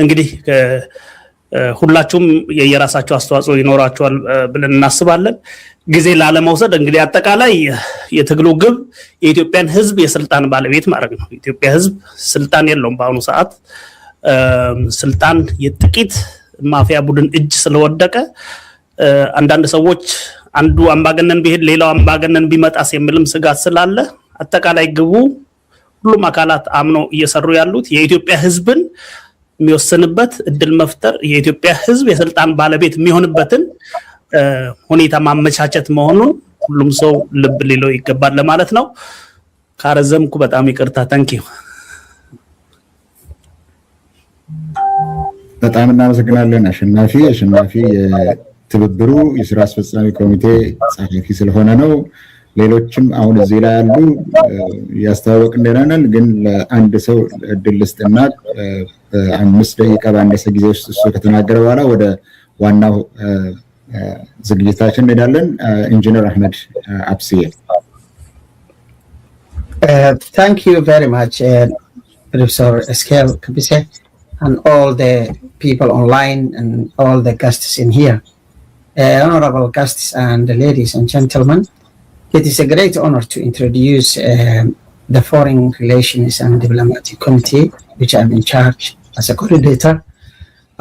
እንግዲህ ሁላችሁም የየራሳችሁ አስተዋጽኦ ይኖራችኋል ብለን እናስባለን። ጊዜ ላለመውሰድ እንግዲህ አጠቃላይ የትግሉ ግብ የኢትዮጵያን ህዝብ የስልጣን ባለቤት ማድረግ ነው። የኢትዮጵያ ህዝብ ስልጣን የለውም በአሁኑ ሰዓት። ስልጣን የጥቂት ማፊያ ቡድን እጅ ስለወደቀ አንዳንድ ሰዎች አንዱ አምባገነን ቢሄድ ሌላው አምባገነን ቢመጣስ የሚልም ስጋት ስላለ አጠቃላይ ግቡ ሁሉም አካላት አምነው እየሰሩ ያሉት የኢትዮጵያ ህዝብን የሚወስንበት እድል መፍጠር፣ የኢትዮጵያ ህዝብ የስልጣን ባለቤት የሚሆንበትን ሁኔታ ማመቻቸት መሆኑን ሁሉም ሰው ልብ ሊለው ይገባል ለማለት ነው። ካረዘምኩ በጣም ይቅርታ። ታንኪዩ። በጣም እናመሰግናለን አሸናፊ የትብብሩ የስራ አስፈጻሚ ኮሚቴ ጸሐፊ ስለሆነ ነው። ሌሎችም አሁን እዚህ ላይ ያሉ ያስተዋወቅ እንደናናል፣ ግን ለአንድ ሰው እድል ልስጥና በ5 ደቂቃ ባነሰ ጊዜ ውስጥ እሱ ከተናገረ በኋላ ወደ ዋናው ዝግጅታችን እንሄዳለን። ኢንጂነር አህመድ አብስዬ። Thank you very much, Professor Eskel Kabise, and all the people online and all the guests in here. Honorable guests and ladies and gentlemen, it is a great honor to introduce the Foreign Relations and Diplomatic Committee, which I'm in charge as a coordinator.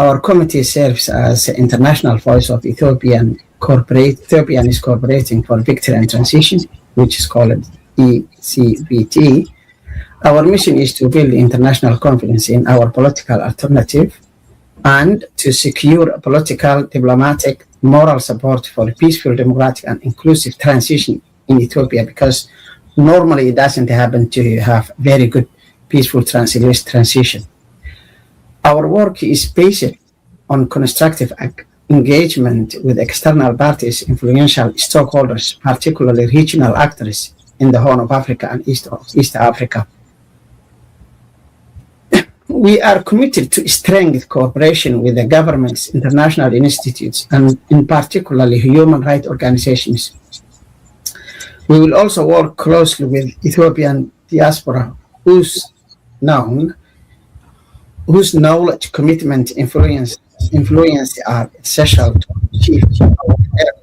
Our committee serves as the international voice of Ethiopian is cooperating for victory and transition, which is called ECVT. Our mission is to build international confidence in our political alternative and to secure political, diplomatic, moral support for peaceful, democratic, and inclusive transition in Ethiopia, because normally it doesn't happen to have very good, peaceful transition. Our work is based on constructive engagement with external parties, influential stakeholders, particularly regional actors in the Horn of Africa and East Africa. We are committed to strengthen cooperation with the governments, international institutes, and in particularly human rights organizations. We will also work closely with Ethiopian diaspora, whose knowledge, commitment, influence are essential to achieve the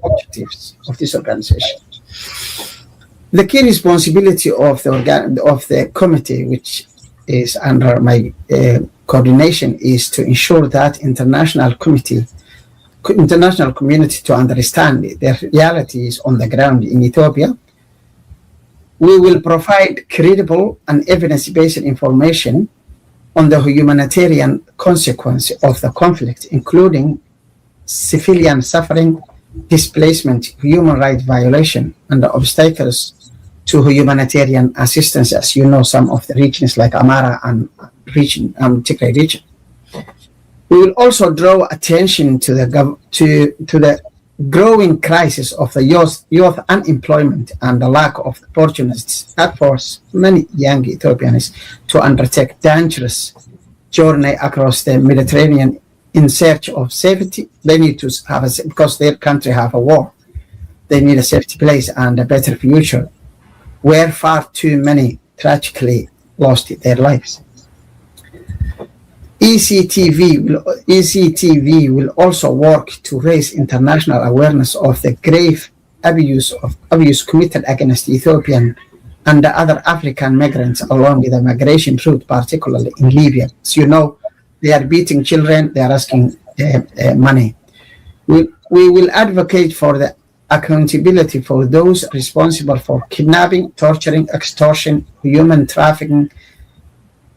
objectives of this organization. The key responsibility of the committee, which is under my coordination, is to ensure that international community to understand the realities on the ground in Ethiopia. We will provide credible and evidence-based information on the humanitarian consequence of the conflict, including civilian suffering, displacement, human rights violation, and the obstacles to humanitarian assistance, as you know, some of the regions like Amara and Tigray region. We will also draw attention to the growing crisis of the youth unemployment and the lack of opportunities that force many young Ethiopians to undertake dangerous journey across the Mediterranean in search of safety. They need to have because their country have a war. They need a safety place and a better future, where far too many tragically lost their lives. ECTV will also work to raise international awareness of the grave abuse committed against Ethiopian and the other African migrants along the migration route, particularly in Libya. As you know, they are beating children, they are asking money. We will advocate for the accountability for those responsible for kidnapping, torturing, extortion, human trafficking,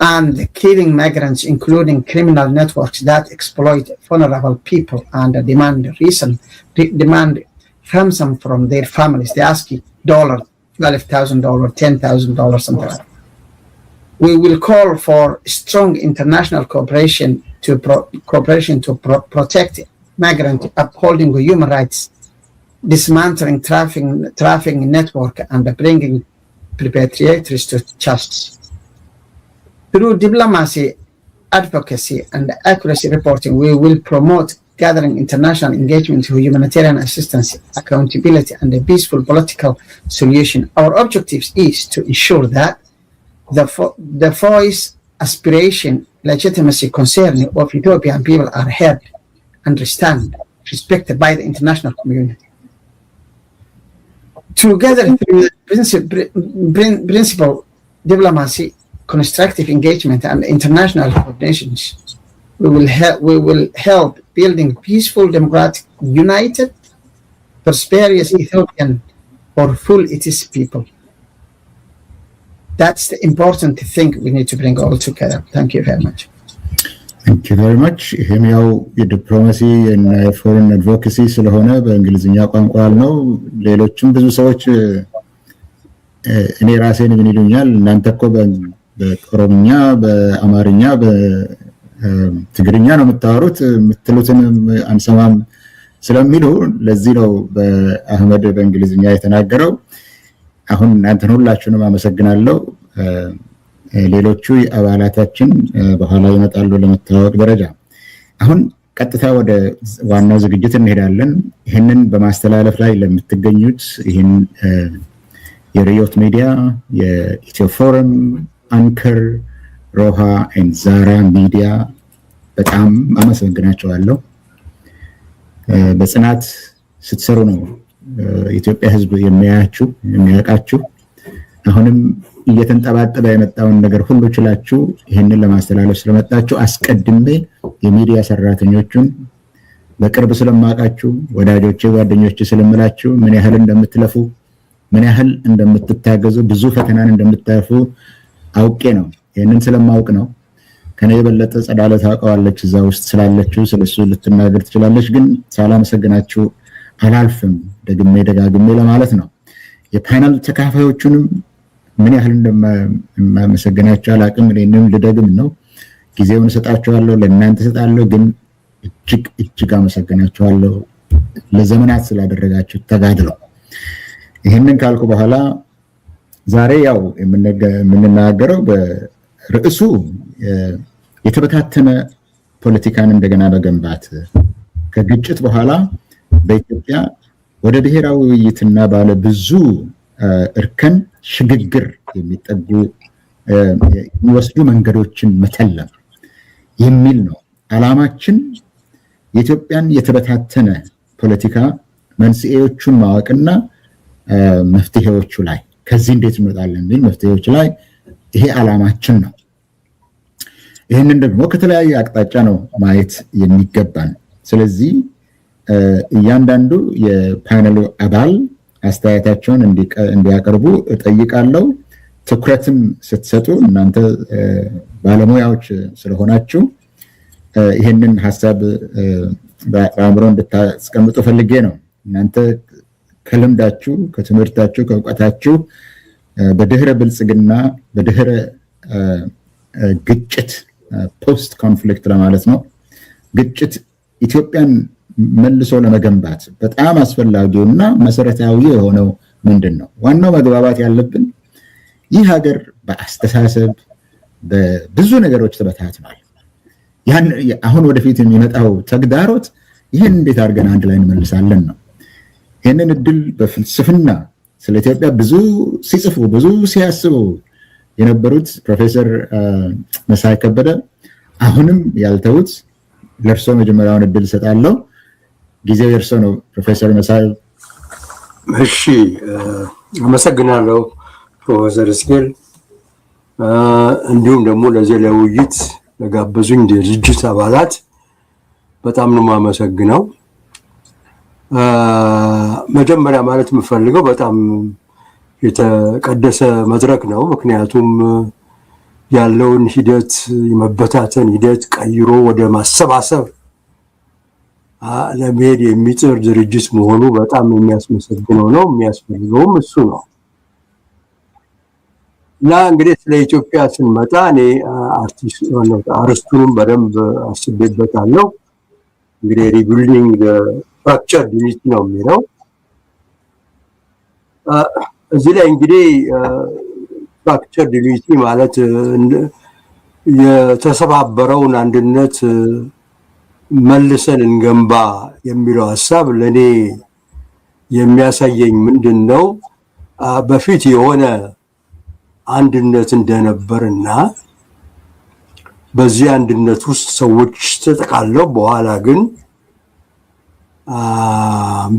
and killing migrants, including criminal networks that exploit vulnerable people and demand ransom from their families. They ask $12,000, $10,000, something like that. We will call for strong international cooperation to protect migrants, upholding human rights, dismantling trafficking network, and bringing perpetrators to justice. Through diplomacy, advocacy, and accuracy reporting, we will promote gathering international engagement to humanitarian assistance, accountability, and a peaceful political solution. Our objective is to ensure that the voice, aspiration, legitimacy concern of Ethiopian people are heard, understand, respected by the international community. Together through principle diplomacy, constructive engagement, and international coordinations, we will help building peaceful, democratic, united, prosperous Ethiopian for full its people. That's the important thing we need to bring all together. Thank you very much. Thank you very much. ይሄም ያው የዲፕሎማሲ እና የፎሬን አድቮኬሲ ስለሆነ በእንግሊዝኛ ቋንቋ ነው። ሌሎችም ብዙ ሰዎች እኔ ራሴን ምን ይሉኛል እናንተ እኮ በኦሮምኛ በአማርኛ በትግርኛ ነው የምታወሩት የምትሉትን አንሰማም ስለሚሉ ለዚህ ነው በአህመድ በእንግሊዝኛ የተናገረው። አሁን እናንተን ሁላችሁንም አመሰግናለሁ። ሌሎቹ አባላታችን በኋላ ይመጣሉ ለመተዋወቅ ደረጃ። አሁን ቀጥታ ወደ ዋናው ዝግጅት እንሄዳለን። ይሄንን በማስተላለፍ ላይ ለምትገኙት ይሄን የሪዮት ሚዲያ፣ የኢትዮ ፎረም፣ አንከር፣ ሮሃ ኤንድ ዛራ ሚዲያ በጣም አመሰግናቸዋለሁ። በጽናት ስትሰሩ ነው ኢትዮጵያ ህዝብ የሚያያችሁ የሚያውቃችሁ። አሁንም እየተንጠባጠበ የመጣውን ነገር ሁሉ ችላችሁ ይሄንን ለማስተላለፍ ስለመጣችሁ አስቀድሜ የሚዲያ ሰራተኞቹን በቅርብ ስለማውቃችሁ ወዳጆቼ ጓደኞቼ ስለምላችሁ ምን ያህል እንደምትለፉ ምን ያህል እንደምትታገዙ ብዙ ፈተናን እንደምታልፉ አውቄ ነው። ይሄንን ስለማውቅ ነው። ከኔ የበለጠ ጸዳለ ታውቀዋለች እዛ ውስጥ ስላለችው ስለሱ ልትናገር ትችላለች። ግን ሳላመሰግናችሁ አላልፍም ደጋግሜ ለማለት ነው። የፓነል ተካፋዮቹንም ምን ያህል እንደማመሰግናችሁ አላቅም። እኔንም ልደግም ነው። ጊዜውን ሰጣችኋለሁ፣ ለእናንተ ሰጣለሁ። ግን እጅግ አመሰግናችኋለሁ ለዘመናት ስላደረጋችሁ ተጋድሎ። ይሄንን ካልኩ በኋላ ዛሬ ያው የምንናገረው በርዕሱ የተበታተነ ፖለቲካን እንደገና መገንባት ከግጭት በኋላ በኢትዮጵያ ወደ ብሔራዊ ውይይትና ባለ ብዙ እርከን ሽግግር የሚጠጉ የሚወስዱ መንገዶችን መተለም የሚል ነው ዓላማችን። የኢትዮጵያን የተበታተነ ፖለቲካ መንስኤዎቹን ማወቅና መፍትሄዎቹ ላይ ከዚህ እንዴት እንወጣለን ቢል መፍትሄዎቹ ላይ ይሄ ዓላማችን ነው። ይሄንን ደግሞ ከተለያየ አቅጣጫ ነው ማየት የሚገባን። ስለዚህ እያንዳንዱ የፓነሉ አባል አስተያየታቸውን እንዲያቀርቡ እጠይቃለሁ። ትኩረትም ስትሰጡ እናንተ ባለሙያዎች ስለሆናችሁ ይሄንን ሐሳብ በአእምሮ እንድታስቀምጡ ፈልጌ ነው። እናንተ ከልምዳችሁ ከትምህርታችሁ ከእውቀታችሁ በድህረ ብልጽግና በድህረ ግጭት ፖስት ኮንፍሊክት ለማለት ነው ግጭት ኢትዮጵያን መልሶ ለመገንባት በጣም አስፈላጊውና መሰረታዊ የሆነው ምንድነው? ዋናው መግባባት ያለብን ይህ ሀገር በአስተሳሰብ በብዙ ነገሮች ተበታትኗል። ያን አሁን ወደፊት የሚመጣው ተግዳሮት ይሄን እንዴት አድርገን አንድ ላይ እንመልሳለን ነው። ይሄንን እድል በፍልስፍና ስለ ኢትዮጵያ ብዙ ሲጽፉ ብዙ ሲያስቡ የነበሩት ፕሮፌሰር መሳይ ከበደ አሁንም ያልተውት ለርሶ መጀመሪያውን እድል ሰጣለሁ። ጊዜው የርሶ ነው ፕሮፌሰር መሳይ። እሺ አመሰግናለሁ ፕሮፌሰር እስኬል። እንዲሁም ደግሞ ለዚህ ለውይይት ለጋበዙኝ ድርጅት አባላት በጣም ነው የማመሰግነው። መጀመሪያ ማለት የምፈልገው በጣም የተቀደሰ መድረክ ነው። ምክንያቱም ያለውን ሂደት የመበታተን ሂደት ቀይሮ ወደ ማሰባሰብ ለመሄድ የሚጥር ድርጅት መሆኑ በጣም የሚያስመሰግነው ነው። የሚያስፈልገውም እሱ ነው። እና እንግዲህ ስለ ኢትዮጵያ ስንመጣ እኔ አርስቱንም በደንብ አስቤበታለሁ። እንግዲህ ሪቢልዲንግ ፍራክቸርድ ዩኒቲ ነው የሚለው። እዚህ ላይ እንግዲህ ፍራክቸርድ ዩኒቲ ማለት የተሰባበረውን አንድነት መልሰን እንገንባ የሚለው ሐሳብ ለኔ የሚያሳየኝ ምንድነው? በፊት የሆነ አንድነት እንደነበርና በዚህ አንድነት ውስጥ ሰዎች ተጠቃለው በኋላ ግን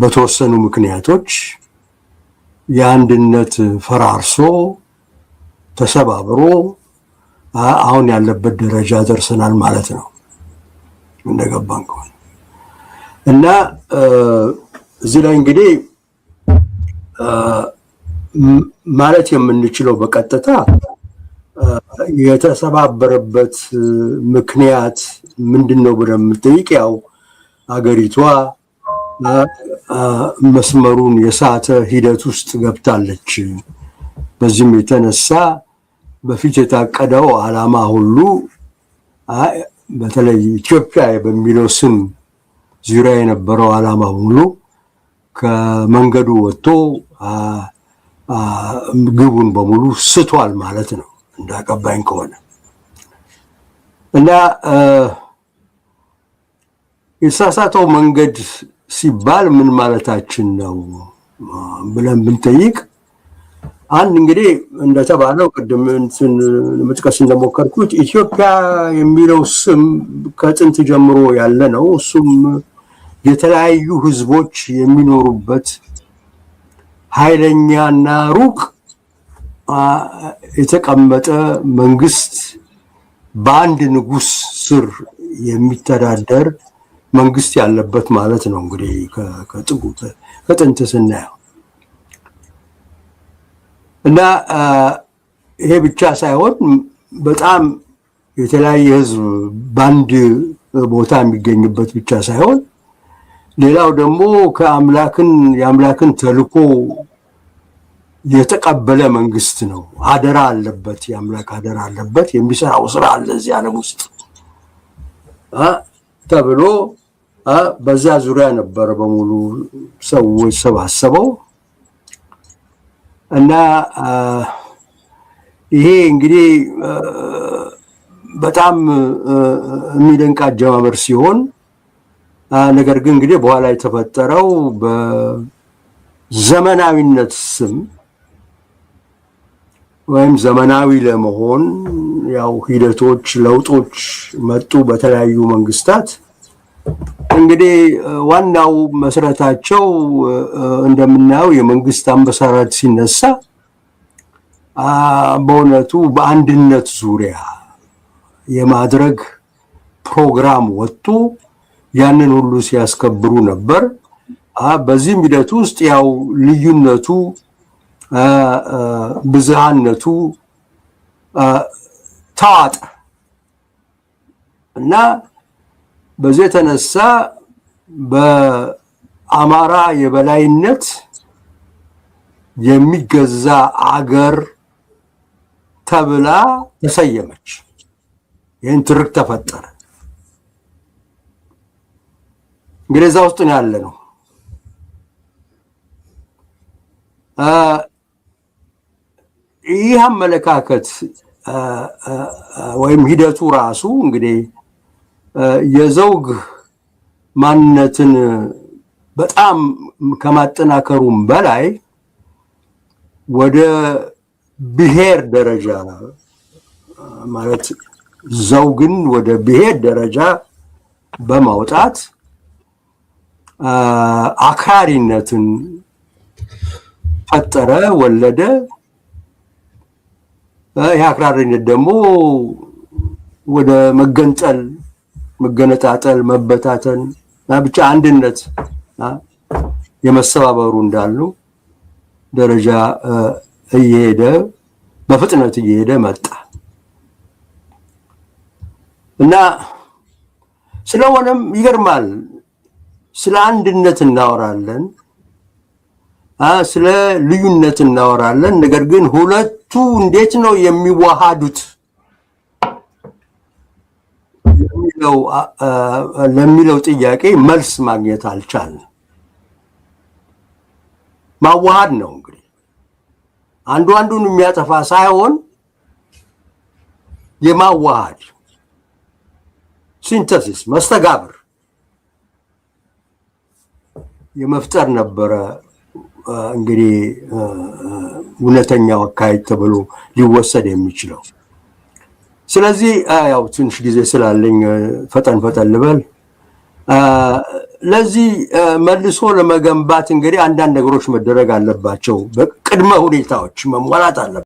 በተወሰኑ ምክንያቶች የአንድነት ፈራርሶ ተሰባብሮ አሁን ያለበት ደረጃ ደርሰናል ማለት ነው እንደገባን ከሆነ እና እዚህ ላይ እንግዲህ ማለት የምንችለው በቀጥታ የተሰባበረበት ምክንያት ምንድነው ብለን የምንጠይቅ ያው አገሪቷ መስመሩን የሳተ ሂደት ውስጥ ገብታለች በዚህም የተነሳ በፊት የታቀደው ዓላማ ሁሉ በተለይ ኢትዮጵያ በሚለው ስም ዙሪያ የነበረው ዓላማ ሁሉ ከመንገዱ ወጥቶ ግቡን በሙሉ ስቷል ማለት ነው እንዳቀባይን ከሆነ እና የሳሳተው መንገድ ሲባል ምን ማለታችን ነው ብለን ብንጠይቅ አንድ እንግዲህ እንደተባለው ቀደም ለመጥቀስ እንደሞከርኩት ኢትዮጵያ የሚለው ስም ከጥንት ጀምሮ ያለ ነው እሱም የተለያዩ ህዝቦች የሚኖሩበት ኃይለኛና ሩቅ የተቀመጠ መንግስት በአንድ ንጉስ ስር የሚተዳደር መንግስት ያለበት ማለት ነው እንግዲህ ከጥንት ስናየው እና ይሄ ብቻ ሳይሆን በጣም የተለያየ ህዝብ በአንድ ቦታ የሚገኝበት ብቻ ሳይሆን ሌላው ደግሞ የአምላክን ተልኮ የተቀበለ መንግስት ነው አደራ አለበት የአምላክ አደራ አለበት የሚሰራው ስራ አለ እዚህ ዓለም ውስጥ ተብሎ በዛ ዙሪያ ነበር በሙሉ ሰዎች ሰባሰበው እና ይሄ እንግዲህ በጣም የሚደንቅ አጀማመር ሲሆን ነገር ግን እንግዲህ በኋላ የተፈጠረው በዘመናዊነት ስም ወይም ዘመናዊ ለመሆን ያው ሂደቶች ለውጦች መጡ በተለያዩ መንግስታት እንግዲህ ዋናው መስረታቸው እንደምናየው የመንግስት አምባሳደር ሲነሳ በእውነቱ በአንድነት ዙሪያ የማድረግ ፕሮግራም ወጥቶ ያንን ሁሉ ሲያስከብሩ ነበር በዚህም ሂደት ውስጥ ያው ልዩነቱ ብዝሃነቱ ታዋጠ እና በዚህ የተነሳ በአማራ የበላይነት የሚገዛ አገር ተብላ ተሰየመች ይህን ትርክ ተፈጠረ እንግዲህ እዛ ውስጥ ነው ያለ ነው ይህ አመለካከት ወይም ሂደቱ ራሱ እንግዲህ የዘውግ ማንነትን በጣም ከማጠናከሩም በላይ ወደ ብሔር ደረጃ ማለት ዘውግን ወደ ብሔር ደረጃ በማውጣት አክራሪነትን ፈጠረ ወለደ ያክራሪነት ደግሞ ወደ መገንጠል መገነጣጠል መበታተን ብቻ አንድነት የመሰባበሩ እንዳሉ ደረጃ እየሄደ በፍጥነት እየሄደ መጣ እና ስለሆነም ይገርማል ስለ አንድነት እናወራለን ስለ ልዩነት እናወራለን ነገር ግን ሁለቱ እንዴት ነው የሚዋሃዱት ለሚለው ጥያቄ መልስ ማግኘት አልቻልንም ማዋሃድ ነው እንግዲህ አንዱ አንዱን የሚያጠፋ ሳይሆን የማዋሃድ ሲንተሲስ መስተጋብር የመፍጠር ነበረ እንግዲህ እውነተኛው አካሄድ ተብሎ ሊወሰድ የሚችለው ስለዚህ ያው ትንሽ ጊዜ ስላለኝ ፈጠን ልበል። ለዚህ መልሶ ለመገንባት እንግዲህ አንዳንድ ነገሮች መደረግ አለባቸው። በቅድመ ሁኔታዎች መሟላት አለባቸው።